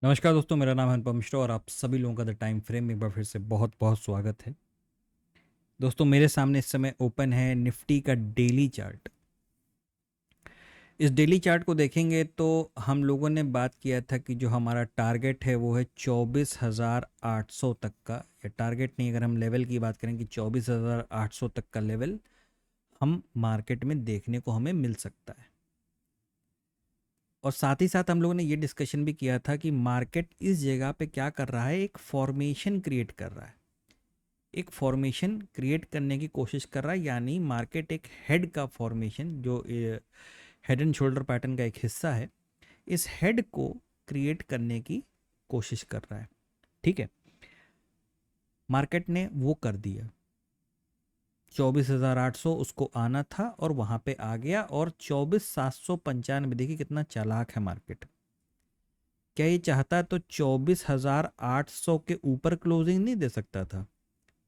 नमस्कार दोस्तों, मेरा नाम है अनुपम मिश्रा और आप सभी लोगों का द टाइम फ्रेम में एक बार फिर से बहुत बहुत स्वागत है। दोस्तों, मेरे सामने इस समय ओपन है निफ्टी का डेली चार्ट। इस डेली चार्ट को देखेंगे तो हम लोगों ने बात किया था कि जो हमारा टारगेट है वो है 24,800 तक का, या टारगेट नहीं, अगर हम लेवल की बात करें कि 24,800 तक का लेवल हम मार्केट में देखने को हमें मिल सकता है। और साथ ही साथ हम लोगों ने ये डिस्कशन भी किया था कि मार्केट इस जगह पे क्या कर रहा है, एक फॉर्मेशन क्रिएट कर रहा है, एक फॉर्मेशन क्रिएट करने की कोशिश कर रहा है। यानी मार्केट एक हेड का फॉर्मेशन, जो हेड एंड शोल्डर पैटर्न का एक हिस्सा है, इस हेड को क्रिएट करने की कोशिश कर रहा है। ठीक है, मार्केट ने वो कर दिया। 24,800 उसको आना था और वहां पे आ गया, और 24,795, देखिए कितना चालाक है मार्केट। क्या ये चाहता तो 24,800 के ऊपर क्लोजिंग नहीं दे सकता था?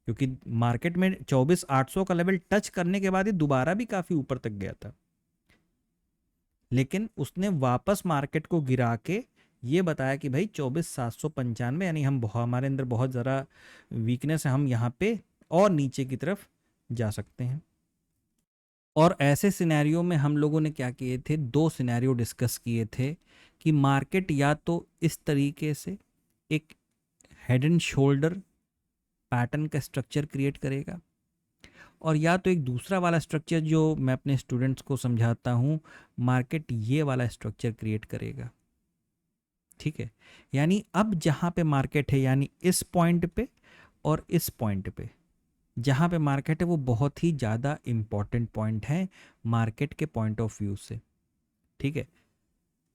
क्योंकि मार्केट में 24,800 का लेवल टच करने के बाद ही दोबारा भी काफी ऊपर तक गया था, लेकिन उसने वापस मार्केट को गिरा के ये बताया कि भाई 24,795, यानी हम हमारे अंदर बहुत ज़रा वीकनेस है, हम यहाँ पे और नीचे की तरफ जा सकते हैं। और ऐसे सिनेरियो में हम लोगों ने क्या किए थे, दो सिनेरियो डिस्कस किए थे कि मार्केट या तो इस तरीके से एक हेड एंड शोल्डर पैटर्न का स्ट्रक्चर क्रिएट करेगा, और या तो एक दूसरा वाला स्ट्रक्चर जो मैं अपने स्टूडेंट्स को समझाता हूँ, मार्केट ये वाला स्ट्रक्चर क्रिएट करेगा। ठीक है, यानी अब जहाँ पे मार्केट है, यानी इस पॉइंट पे और इस पॉइंट पे जहाँ पे मार्केट है, वो बहुत ही ज़्यादा इम्पॉर्टेंट पॉइंट है मार्केट के पॉइंट ऑफ व्यू से। ठीक है,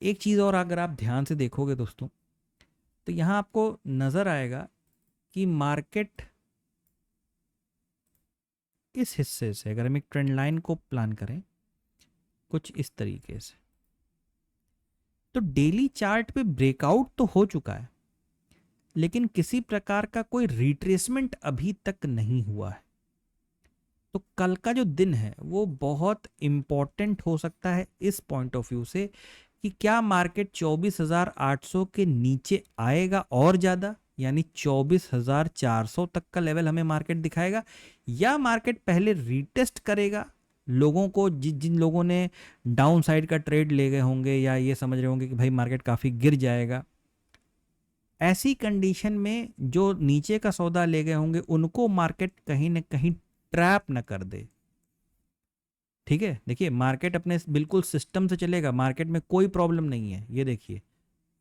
एक चीज़ और अगर आप ध्यान से देखोगे दोस्तों, तो यहाँ आपको नज़र आएगा कि मार्केट इस हिस्से से, अगर हम एक ट्रेंड लाइन को प्लान करें कुछ इस तरीके से, तो डेली चार्ट पे ब्रेकआउट तो हो चुका है, लेकिन किसी प्रकार का कोई रिट्रेसमेंट अभी तक नहीं हुआ है। तो कल का जो दिन है वो बहुत इंपॉर्टेंट हो सकता है इस पॉइंट ऑफ व्यू से कि क्या मार्केट 24,800 के नीचे आएगा और ज़्यादा, यानी 24,400 तक का लेवल हमें मार्केट दिखाएगा, या मार्केट पहले रीटेस्ट करेगा। लोगों को जिन जिन लोगों ने डाउन साइड का ट्रेड ले गए होंगे या ये समझ रहे होंगे कि भाई मार्केट काफ़ी गिर जाएगा, ऐसी कंडीशन में जो नीचे का सौदा ले गए होंगे उनको मार्केट कहीं ना कहीं ट्रैप न कर दे। ठीक है, देखिए मार्केट अपने बिल्कुल सिस्टम से चलेगा, मार्केट में कोई प्रॉब्लम नहीं है। ये देखिए,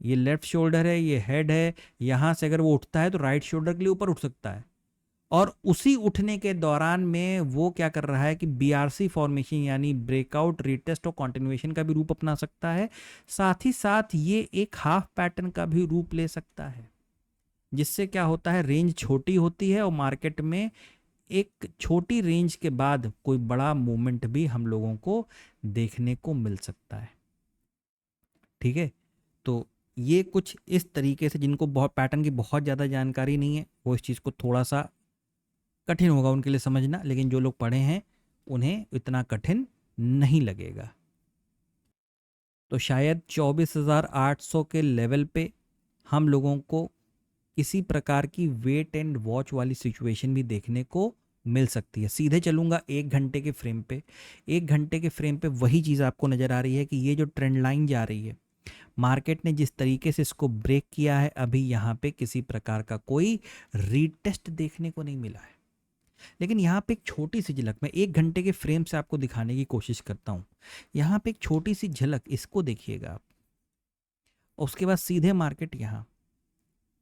ये लेफ्ट शोल्डर है, ये हेड है, यहाँ से अगर वो उठता है तो राइट शोल्डर के लिए ऊपर उठ सकता है, और उसी उठने के दौरान में वो क्या कर रहा है कि बीआरसी फॉर्मेशन, यानी ब्रेकआउट, रीटेस्ट और कंटिन्यूएशन का भी रूप अपना सकता है। साथ ही साथ ये एक हाफ पैटर्न का भी रूप ले सकता है, जिससे क्या होता है, रेंज छोटी होती है और मार्केट में एक छोटी रेंज के बाद कोई बड़ा मूवमेंट भी हम लोगों को देखने को मिल सकता है। ठीक है, तो ये कुछ इस तरीके से, जिनको बहुत पैटर्न की बहुत ज़्यादा जानकारी नहीं है वो इस चीज़ को थोड़ा सा कठिन होगा उनके लिए समझना, लेकिन जो लोग पढ़े हैं उन्हें इतना कठिन नहीं लगेगा। तो शायद 24,800 के लेवल पे हम लोगों को किसी प्रकार की वेट एंड वॉच वाली सिचुएशन भी देखने को मिल सकती है। सीधे चलूंगा एक घंटे के फ्रेम पे, एक घंटे के फ्रेम पे वही चीज़ आपको नज़र आ रही है कि ये जो ट्रेंड लाइन जा रही है, मार्केट ने जिस तरीके से इसको ब्रेक किया है, अभी यहाँ पे किसी प्रकार का कोई रीटेस्ट देखने को नहीं मिला है। लेकिन यहाँ पे एक छोटी सी झलक मैं एक घंटे के फ्रेम से आपको दिखाने की कोशिश करता हूँ। यहाँ पे एक छोटी सी झलक, इसको देखिएगा आप, और उसके बाद सीधे मार्केट यहाँ।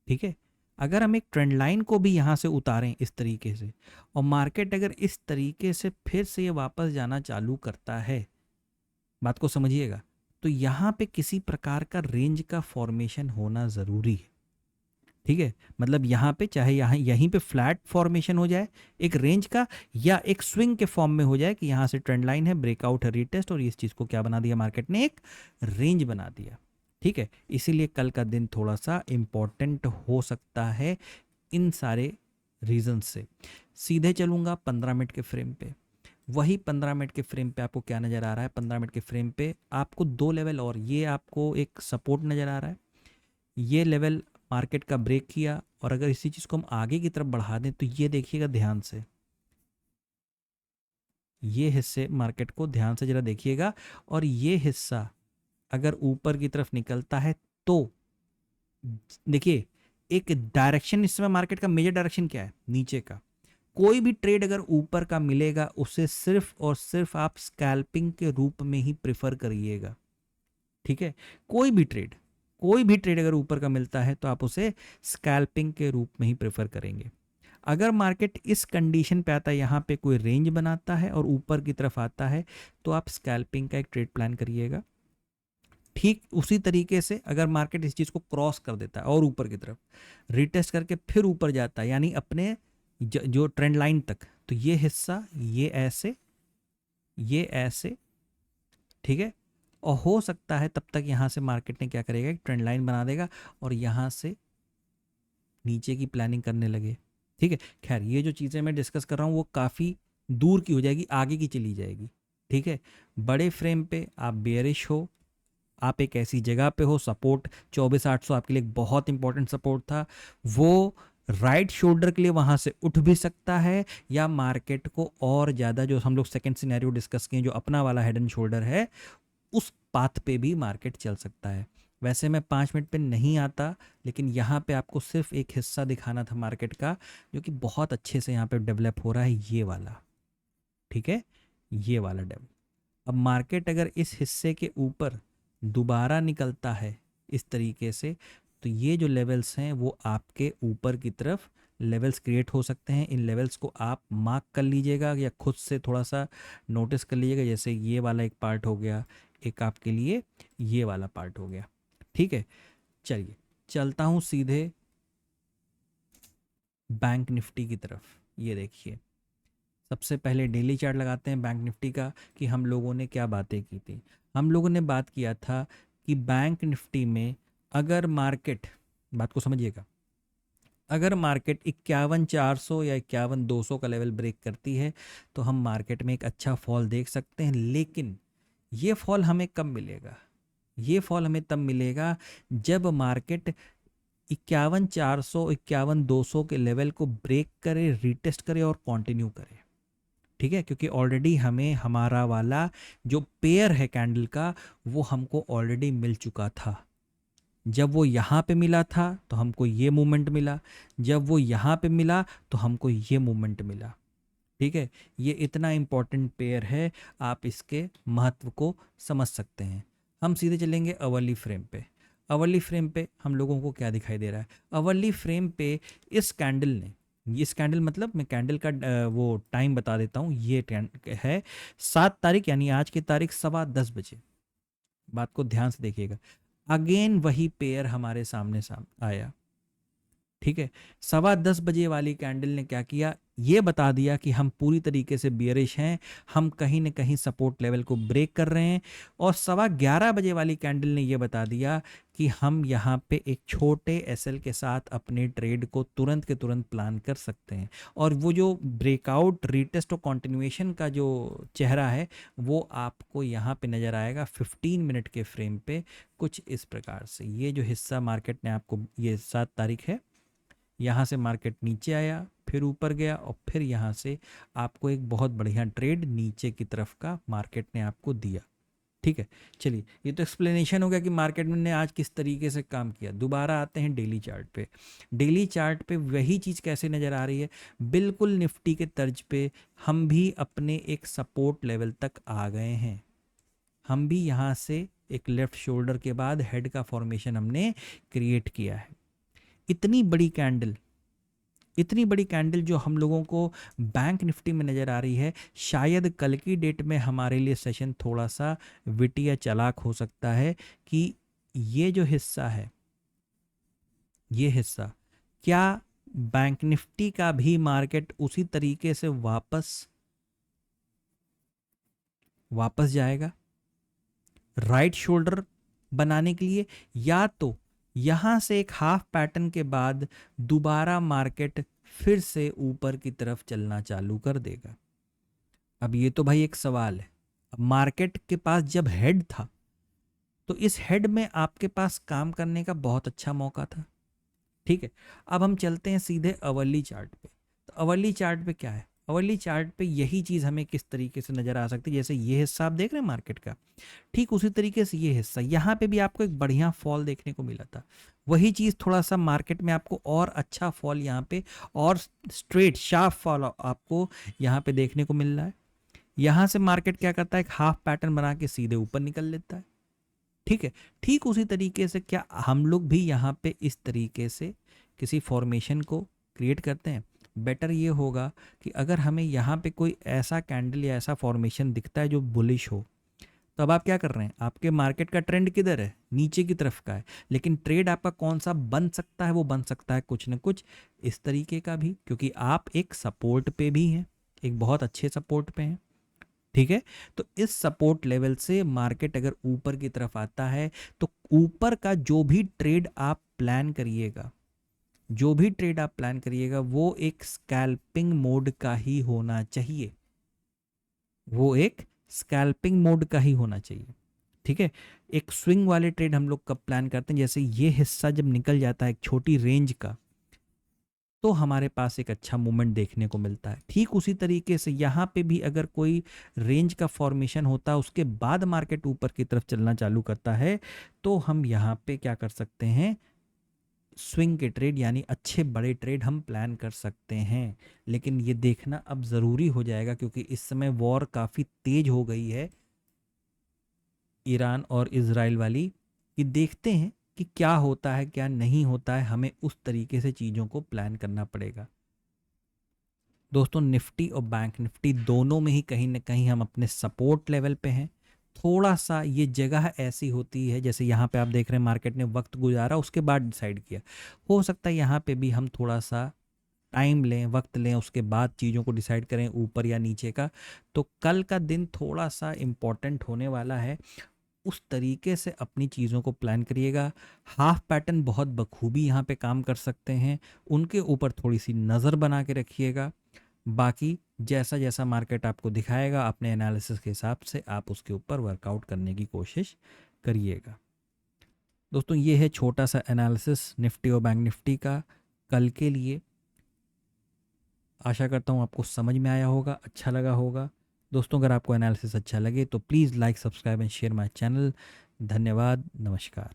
ठीक है, अगर हम एक ट्रेंड लाइन को भी यहाँ से उतारें इस तरीके से, और मार्केट अगर इस तरीके से फिर से ये वापस जाना चालू करता है, बात को समझिएगा, तो यहाँ पे किसी प्रकार का रेंज का फॉर्मेशन होना ज़रूरी है। ठीक है, मतलब यहाँ पे चाहे यहाँ यहीं पे फ्लैट फॉर्मेशन हो जाए एक रेंज का, या एक स्विंग के फॉर्म में हो जाए कि यहाँ से ट्रेंड लाइन है, ब्रेकआउट है, रीटेस्ट, और इस चीज़ को क्या बना दिया मार्केट ने, एक रेंज बना दिया। ठीक है, इसीलिए कल का दिन थोड़ा सा इम्पॉर्टेंट हो सकता है इन सारे रीजन से। सीधे चलूँगा 15 मिनट के फ्रेम पे। वही 15 मिनट के फ्रेम पे आपको क्या नज़र आ रहा है, 15 मिनट के फ्रेम पे आपको दो लेवल, और ये आपको एक सपोर्ट नज़र आ रहा है, ये लेवल मार्केट का ब्रेक किया, और अगर इसी चीज़ को हम आगे की तरफ बढ़ा दें तो ये देखिएगा ध्यान से, ये हिस्से मार्केट को ध्यान से जरा देखिएगा, और ये हिस्सा अगर ऊपर की तरफ निकलता है तो देखिए एक डायरेक्शन, इस समय मार्केट का मेजर डायरेक्शन क्या है, नीचे का। कोई भी ट्रेड अगर ऊपर का मिलेगा उसे सिर्फ और सिर्फ आप स्कैल्पिंग के रूप में ही प्रेफर करिएगा, ठीक है। कोई भी ट्रेड, कोई भी ट्रेड अगर ऊपर का मिलता है तो आप उसे स्कैल्पिंग के रूप में ही प्रेफर करेंगे। अगर मार्केट इस कंडीशन पे आता है, यहाँ पे कोई रेंज बनाता है और ऊपर की तरफ आता है, तो आप स्कैल्पिंग का एक ट्रेड प्लान करिएगा। ठीक उसी तरीके से अगर मार्केट इस चीज़ को क्रॉस कर देता है और ऊपर की तरफ रिटेस्ट करके फिर ऊपर जाता है, यानी अपने जो ट्रेंड लाइन तक, तो ये हिस्सा ये ऐसे, ठीक है। और हो सकता है तब तक यहाँ से मार्केट ने क्या करेगा, एक ट्रेंड लाइन बना देगा और यहाँ से नीचे की प्लानिंग करने लगे, ठीक है। खैर ये जो चीज़ें मैं डिस्कस कर रहा हूँ वो काफ़ी दूर की हो जाएगी, आगे की चली जाएगी, ठीक है। बड़े फ्रेम पे आप बेयरिश हो, आप एक ऐसी जगह पे हो, सपोर्ट 24,800 आपके लिए एक बहुत इंपॉर्टेंट सपोर्ट था, वो राइट शोल्डर के लिए वहाँ से उठ भी सकता है, या मार्केट को और ज़्यादा, जो हम लोग सेकंड सिनेरियो डिस्कस किए जो अपना वाला हेड एंड शोल्डर है, उस पाथ पे भी मार्केट चल सकता है। वैसे मैं 5 मिनट पे नहीं आता, लेकिन यहाँ पे आपको सिर्फ एक हिस्सा दिखाना था मार्केट का जो कि बहुत अच्छे से यहाँ पे डेवलप हो रहा है, ये वाला, ठीक है, ये वाला डेवलप। अब मार्केट अगर इस हिस्से के ऊपर दोबारा निकलता है इस तरीके से, तो ये जो लेवल्स हैं वो आपके ऊपर की तरफ लेवल्स क्रिएट हो सकते हैं। इन लेवल्स को आप मार्क कर लीजिएगा या खुद से थोड़ा सा नोटिस कर लीजिएगा, जैसे ये वाला एक पार्ट हो गया, एक आपके लिए ये वाला पार्ट हो गया, ठीक है। चलिए चलता हूँ सीधे बैंक निफ्टी की तरफ। ये देखिए, सबसे पहले डेली चार्ट लगाते हैं बैंक निफ्टी का कि हम लोगों ने क्या बातें की थी। हम लोगों ने बात किया था कि बैंक निफ्टी में अगर मार्केट, बात को समझिएगा, अगर मार्केट 51,400 या 51,200 का लेवल ब्रेक करती है तो हम मार्केट में एक अच्छा फॉल देख सकते हैं। लेकिन ये फॉल हमें कब मिलेगा, ये फॉल हमें तब मिलेगा जब मार्केट 51,400 51,200 के लेवल को ब्रेक करे, रीटेस्ट करे और कंटिन्यू करे, ठीक है। क्योंकि ऑलरेडी हमें हमारा वाला जो पेयर है कैंडल का, वो हमको ऑलरेडी मिल चुका था। जब वो यहाँ पे मिला था तो हमको ये मूवमेंट मिला, जब वो यहाँ पे मिला तो हमको ये मूवमेंट मिला, ठीक है। ये इतना इम्पॉर्टेंट पेयर है, आप इसके महत्व को समझ सकते हैं। हम सीधे चलेंगे अवर्ली फ्रेम पे। अवर्ली फ्रेम पे हम लोगों को क्या दिखाई दे रहा है, अवर्ली फ्रेम पे इस कैंडल ने, इस कैंडल मतलब मैं कैंडल का वो टाइम बता देता हूँ, ये है 7 तारीख, यानी आज की तारीख 10:15 बजे। बात को ध्यान से देखिएगा, अगेन वही पेयर हमारे सामने आया, ठीक है। 10:15 वाली कैंडल ने क्या किया, ये बता दिया कि हम पूरी तरीके से बियरिश हैं, हम कहीं ना कहीं सपोर्ट लेवल को ब्रेक कर रहे हैं। और 11:15 वाली कैंडल ने ये बता दिया कि हम यहाँ पे एक छोटे एसएल के साथ अपने ट्रेड को तुरंत के तुरंत प्लान कर सकते हैं। और वो जो ब्रेकआउट, रीटेस्ट और कंटिन्यूएशन का जो चेहरा है वो आपको यहाँ पे नज़र आएगा 15 मिनट के फ्रेम पे, कुछ इस प्रकार से। ये जो हिस्सा मार्केट ने आपको, ये 7 तारीख है, यहाँ से मार्केट नीचे आया, फिर ऊपर गया, और फिर यहाँ से आपको एक बहुत बढ़िया ट्रेड नीचे की तरफ का मार्केट ने आपको दिया, ठीक है। चलिए ये तो एक्सप्लेनेशन हो गया कि मार्केट ने आज किस तरीके से काम किया। दोबारा आते हैं डेली चार्ट पे। डेली चार्ट पे वही चीज़ कैसे नज़र आ रही है, बिल्कुल निफ्टी के तर्ज पे हम भी अपने एक सपोर्ट लेवल तक आ गए हैं। हम भी यहाँ से एक लेफ्ट शोल्डर के बाद हेड का फॉर्मेशन हमने क्रिएट किया है। इतनी बड़ी कैंडल, इतनी बड़ी कैंडल जो हम लोगों को बैंक निफ्टी में नज़र आ रही है, शायद कल की डेट में हमारे लिए सेशन थोड़ा सा विटी या चालाक हो सकता है कि ये जो हिस्सा है, ये हिस्सा, क्या बैंक निफ्टी का भी मार्केट उसी तरीके से वापस जाएगा राइट शोल्डर बनाने के लिए, या तो यहाँ से एक हाफ पैटर्न के बाद दोबारा मार्केट फिर से ऊपर की तरफ चलना चालू कर देगा। अब ये तो भाई एक सवाल है। अब मार्केट के पास जब हेड था, तो इस हेड में आपके पास काम करने का बहुत अच्छा मौका था। ठीक है, अब हम चलते हैं सीधे अवर्ली चार्ट पे। तो अवर्ली चार्ट पे क्या है, अवर्ली चार्ट पे यही चीज़ हमें किस तरीके से नज़र आ सकती है, जैसे ये हिस्सा आप देख रहे हैं मार्केट का, ठीक उसी तरीके से ये हिस्सा, यहाँ पे भी आपको एक बढ़िया फॉल देखने को मिला था। वही चीज़ थोड़ा सा मार्केट में आपको और अच्छा फॉल यहाँ पे और स्ट्रेट शार्प फॉल आपको यहाँ पे देखने को मिल रहा है। यहाँ से मार्केट क्या करता है, एक हाफ पैटर्न बना के सीधे ऊपर निकल लेता है। ठीक है, ठीक उसी तरीके से क्या हम लोग भी यहाँ पे इस तरीके से किसी फॉर्मेशन को क्रिएट करते हैं। बेटर ये होगा कि अगर हमें यहाँ पे कोई ऐसा कैंडल या ऐसा फॉर्मेशन दिखता है जो बुलिश हो, तो अब आप क्या कर रहे हैं, आपके मार्केट का ट्रेंड किधर है, नीचे की तरफ का है, लेकिन ट्रेड आपका कौन सा बन सकता है, वो बन सकता है कुछ न कुछ इस तरीके का भी, क्योंकि आप एक सपोर्ट पे भी हैं, एक बहुत अच्छे सपोर्ट पे हैं। ठीक है, तो इस सपोर्ट लेवल से मार्केट अगर ऊपर की तरफ आता है तो ऊपर का जो भी ट्रेड आप प्लान करिएगा, जो भी ट्रेड आप प्लान करिएगा वो एक स्कैल्पिंग मोड का ही होना चाहिए, वो एक स्कैल्पिंग मोड का ही होना चाहिए। ठीक है, एक स्विंग वाले ट्रेड हम लोग कब प्लान करते हैं, जैसे ये हिस्सा जब निकल जाता है एक छोटी रेंज का, तो हमारे पास एक अच्छा मूवमेंट देखने को मिलता है। ठीक उसी तरीके से यहाँ पे भी अगर कोई रेंज का फॉर्मेशन होता है, उसके बाद मार्केट ऊपर की तरफ चलना चालू करता है, तो हम यहाँ पे क्या कर सकते हैं, स्विंग के ट्रेड यानी अच्छे बड़े ट्रेड हम प्लान कर सकते हैं। लेकिन ये देखना अब ज़रूरी हो जाएगा, क्योंकि इस समय वॉर काफ़ी तेज हो गई है ईरान और इज़राइल वाली, कि देखते हैं कि क्या होता है क्या नहीं होता है, हमें उस तरीके से चीज़ों को प्लान करना पड़ेगा। दोस्तों निफ्टी और बैंक निफ्टी दोनों में ही कहीं ना कहीं हम अपने सपोर्ट लेवल पे हैं। थोड़ा सा ये जगह ऐसी होती है, जैसे यहाँ पे आप देख रहे हैं मार्केट ने वक्त गुजारा उसके बाद डिसाइड किया, हो सकता है यहाँ पे भी हम थोड़ा सा टाइम लें, वक्त लें, उसके बाद चीज़ों को डिसाइड करें ऊपर या नीचे का। तो कल का दिन थोड़ा सा इम्पॉर्टेंट होने वाला है, उस तरीके से अपनी चीज़ों को प्लान करिएगा। हाफ पैटर्न बहुत बखूबी यहाँ पे काम कर सकते हैं, उनके ऊपर थोड़ी सी नज़र बना के रखिएगा। बाकी जैसा जैसा मार्केट आपको दिखाएगा अपने एनालिसिस के हिसाब से आप उसके ऊपर वर्कआउट करने की कोशिश करिएगा। दोस्तों ये है छोटा सा एनालिसिस निफ्टी और बैंक निफ्टी का कल के लिए। आशा करता हूँ आपको समझ में आया होगा, अच्छा लगा होगा। दोस्तों अगर आपको एनालिसिस अच्छा लगे तो please like, subscribe and share my channel. धन्यवाद, नमस्कार।